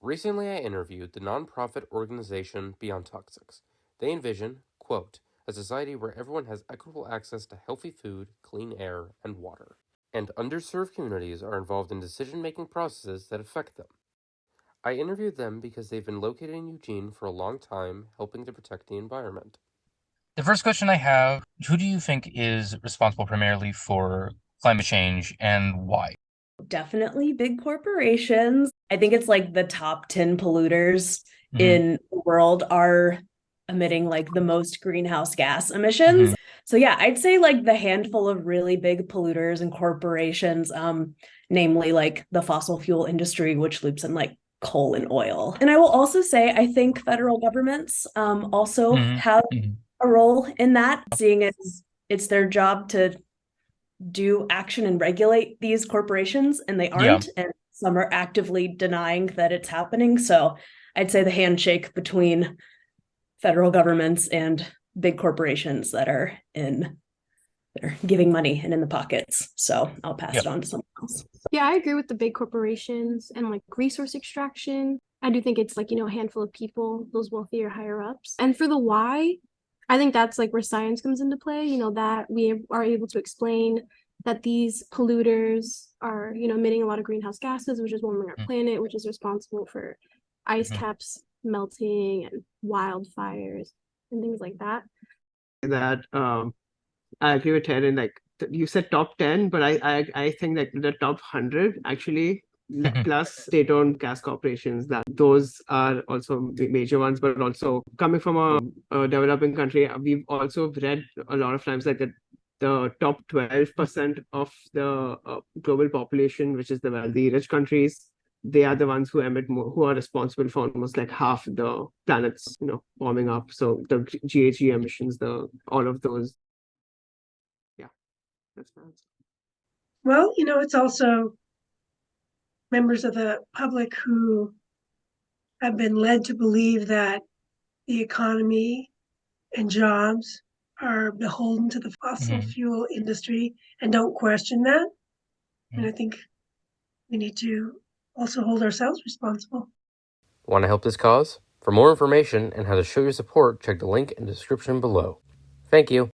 Recently, I interviewed the nonprofit organization Beyond Toxics. They envision, quote, a society where everyone has equitable access to healthy food, clean air, and water, and underserved communities are involved in decision-making processes that affect them. I interviewed them because they've been located in Eugene for a long time, helping to protect the environment. The first question I have, who do you think is responsible primarily for climate change and why? Definitely big corporations. I think it's like the top 10 polluters Hmm. in the world are emitting like the most greenhouse gas Hmm. emissions. So yeah, I'd say like the handful of really big polluters and corporations, namely like the fossil fuel industry, which loops in like coal and oil. And I will also say I think federal governments also Hmm. have Hmm. a role in that, seeing as it's their job to do action and regulate these corporations, and they Yeah. aren't, and some are actively denying that it's happening. So I'd say the handshake between federal governments and big corporations that are giving money and in the pockets. So I'll pass Yeah. it on to someone else. Yeah, I agree with the big corporations and like resource extraction. I do think it's like, a handful of people, those wealthier higher ups. And for the why, I think that's like where science comes into play, that we are able to explain that these polluters are, emitting a lot of greenhouse gases, which is warming our planet, which is responsible for ice Hmm. caps melting and wildfires and things like that. That I agree with Erin. Like you said, top 10, but I think that the top 100 actually, Hmm. plus state-owned gas corporations, that those are also major ones. But also coming from a developing country, we've also read a lot of times that the top 12% of the global population, which is the wealthy, rich countries, they are the ones who emit more, who are responsible for almost like half the planet's, warming up. So the GHG emissions, the all of those. Yeah, that's my answer. Well, it's also members of the public who have been led to believe that the economy and jobs are beholden to the fossil Hmm. fuel industry and don't question that. And Hmm. I think we need to also hold ourselves responsible. Want to help this cause? For more information and how to show your support, check the link in the description below. Thank you.